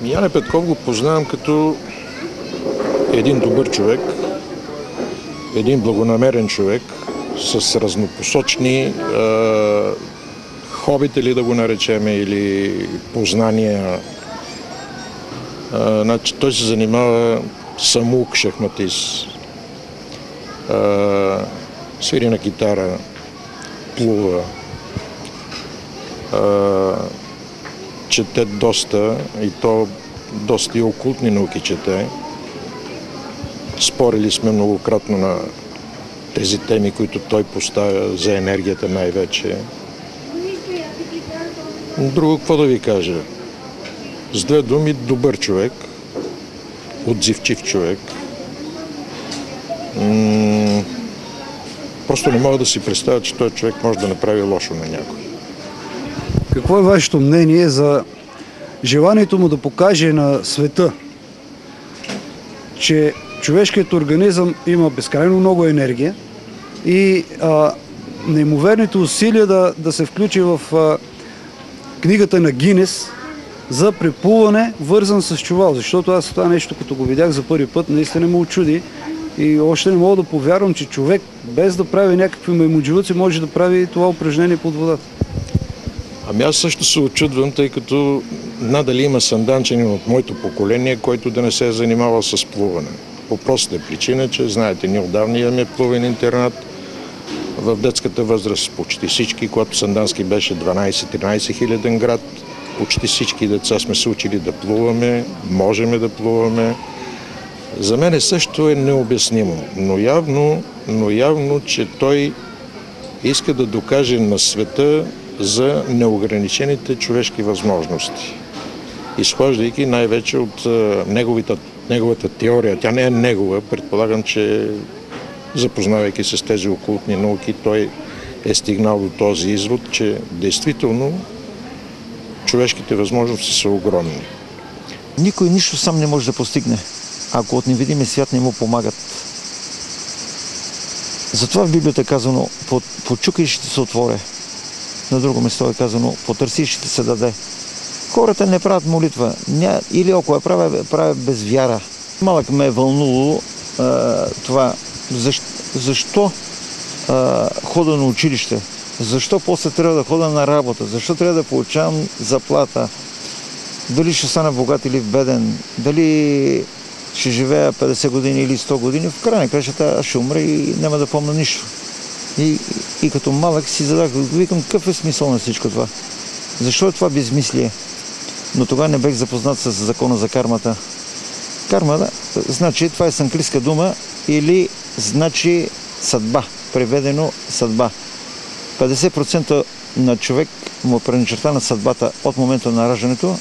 Яне Петков го познавам като един добър човек, един благонамерен човек с разнопосочни хобите ли да го наречеме или познания. Значи, той се занимава самук, шахматист, свири на китара, плува, чете доста и то доста и окултни науки чете. Спорили сме многократно на тези теми, които той поставя за енергията най-вече. Друго, какво да ви кажа? С две думи, добър човек, отзивчив човек. Просто не мога да си представя, че този човек може да направи лошо на някой. Какво е вашето мнение за желанието му да покаже на света, че човешкият организъм има безкрайно много енергия и неимоверните усилия да се включи в книгата на Гинес за преплуване, вързан с чувал? Защото аз това нещо, като го видях за първи път, наистина ме очуди и още не мога да повярвам, че човек без да прави някакви маймуджилъци може да прави това упражнение под водата. Ами аз също се очудвам, тъй като надали има санданчанин от моето поколение, който да не се е занимавал с плуване. По простата причина, че знаете, ние отдавна имаме плувен интернат. В детската възраст почти всички, когато Сандански беше 12-13 хиляден град, почти всички деца сме се учили да плуваме, можем да плуваме. За мен също е необяснимо, но явно, че той иска да докаже на света за неограничените човешки възможности. Изхождайки най-вече от неговата теория. Тя не е негова, предполагам, че запознавайки се с тези окултни науки, той е стигнал до този извод, че действително човешките възможности са огромни. Никой нищо сам не може да постигне, ако от невидимия свят не му помагат. Затова в Библията е казано: почукай и ще се отворя. На друго место е казано: потърси и ще ти се даде. Хората не правят молитва, или ако я правят без вяра. Малък ме е вълнувало това. Защо хода на училище? Защо после трябва да хода на работа? Защо трябва да получавам заплата? Дали ще стана богат или беден? Дали ще живея 50 години или 100 години? В края на кращата аз ще умра и няма да помня нищо. И като малък си задах, викам, какъв е смисъл на всичко това? Защо е това безмислие? Но тогава не бех запознат с закона за кармата. Карма, значи, това е санскритска дума или значи съдба, преведено съдба. 50% на човек му предначерта на съдбата от момента на раждането,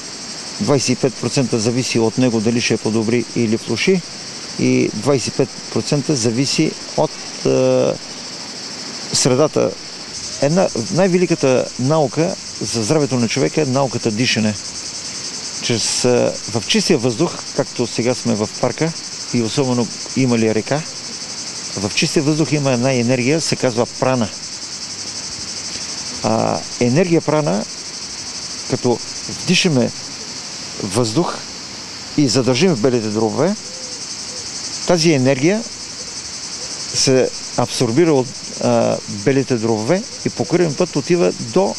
25% зависи от него дали ще подобри или влоши и 25% зависи от средата. Най-великата наука за здравето на човека е науката дишане. В чистия въздух, както сега сме в парка и особено има ли река, в чистия въздух има една енергия, се казва прана. Енергия прана, като вдишаме въздух и задържим в белите дробове, тази енергия се абсорбира от белите дробове и по кръвен път отива до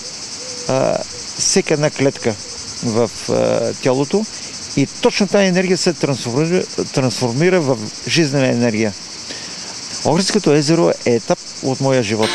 всяка една клетка в тялото и точно тази енергия се трансформира в жизнена енергия. Охридското езеро е етап от моя живот.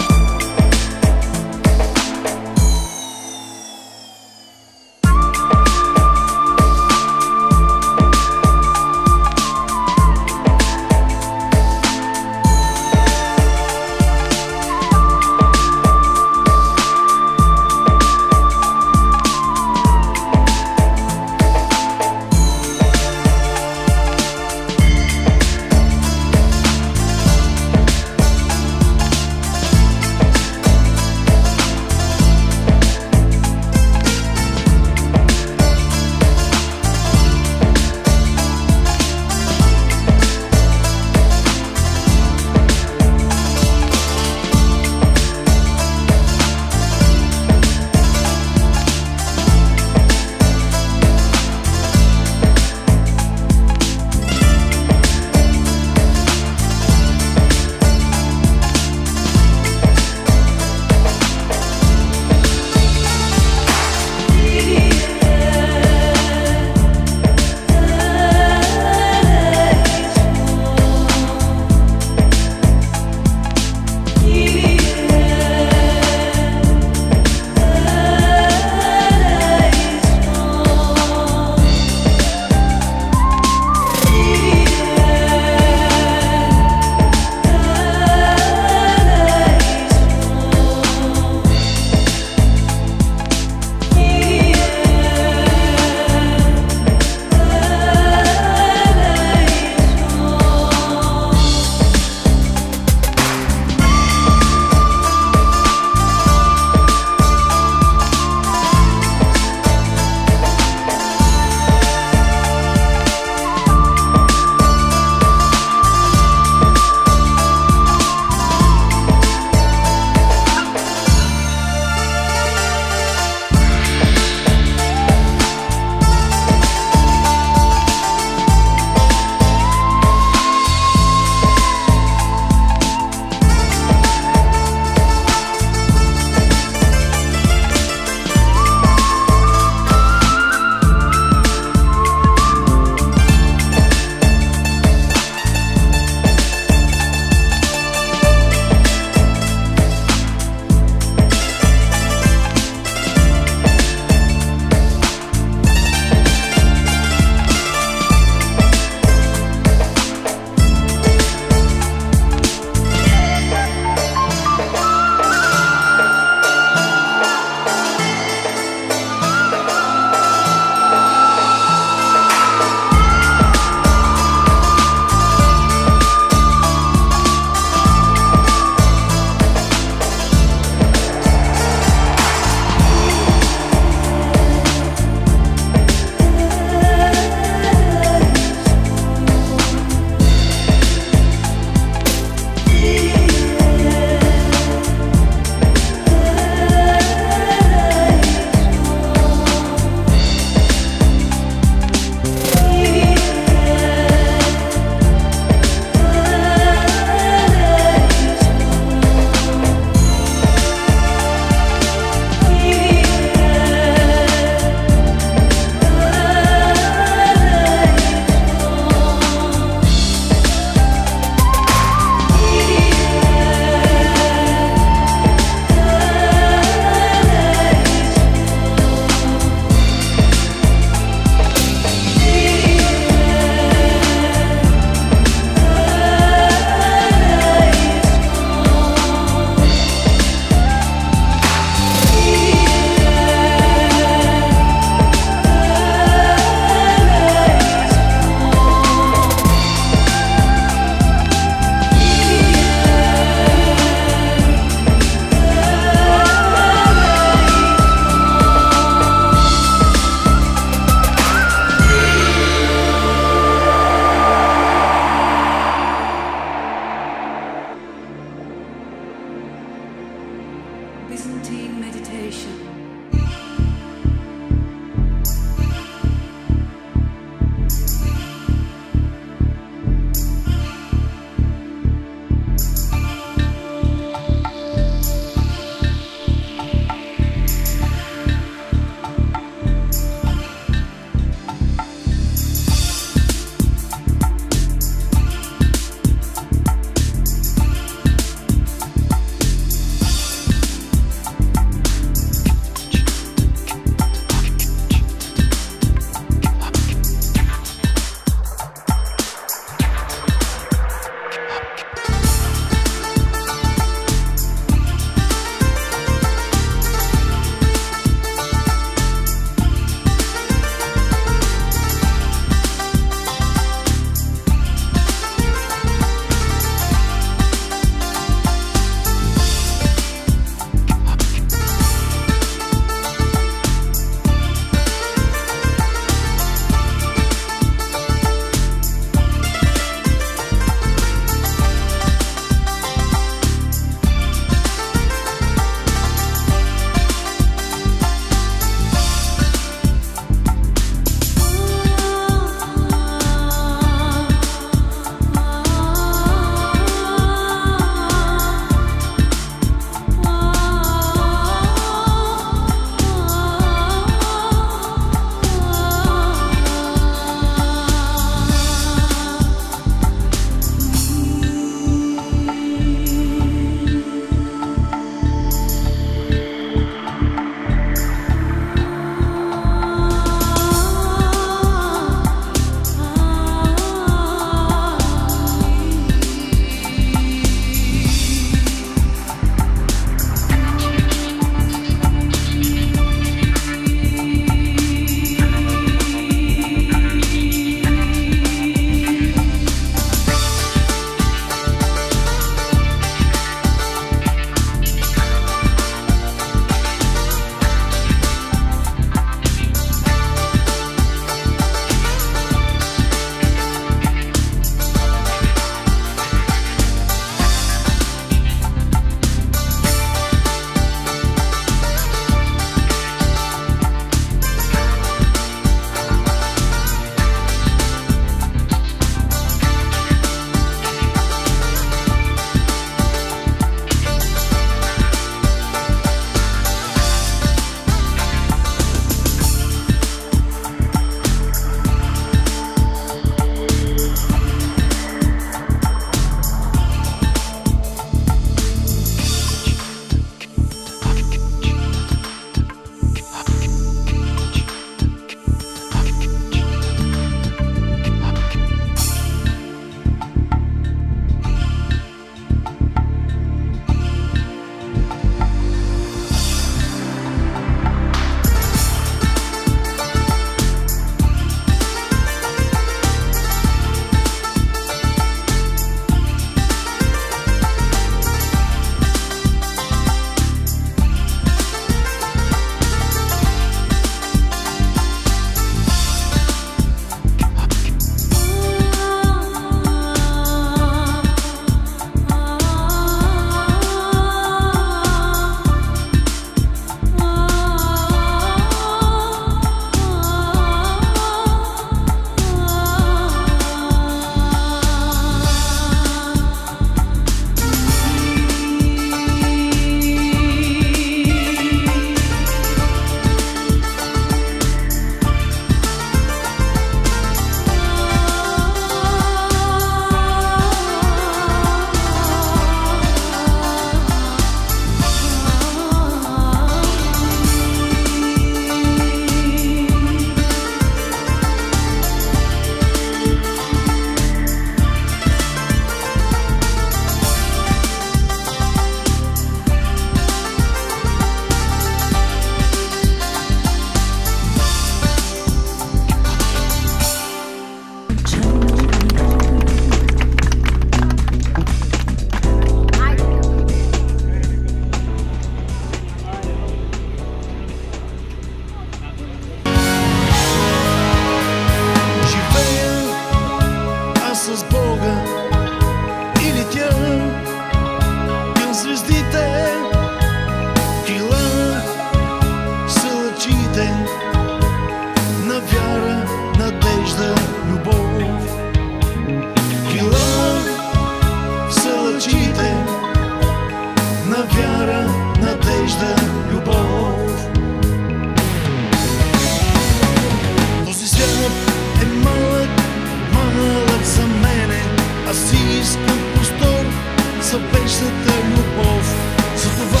вечната любов. Затова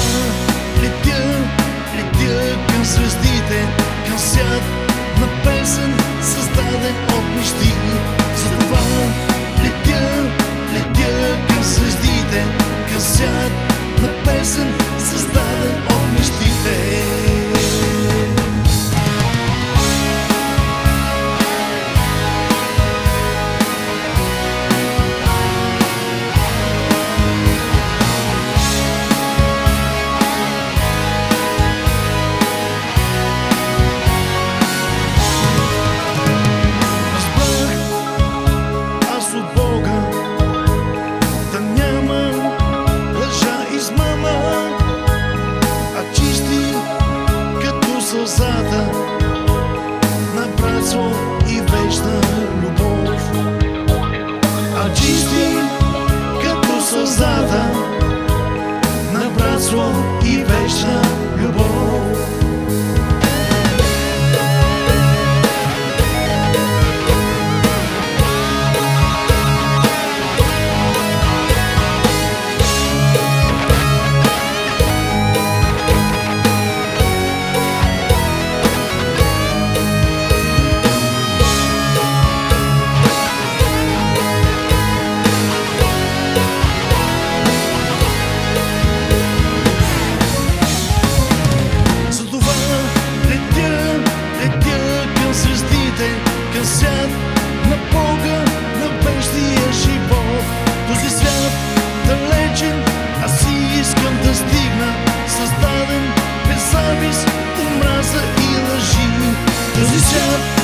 летя към звездите, към свят на песен, създаден от мечти. Затова летя към звездите, към свят на песен, създаден от мечтите. Сълзата на братство и вечна любов. А чисти като сълзата на братство и вечна любов. Към свят на Бога, на вечния живот. Този свят далечен, аз си искам да стигна, създаден без завист, омраза и лъжи. Този свят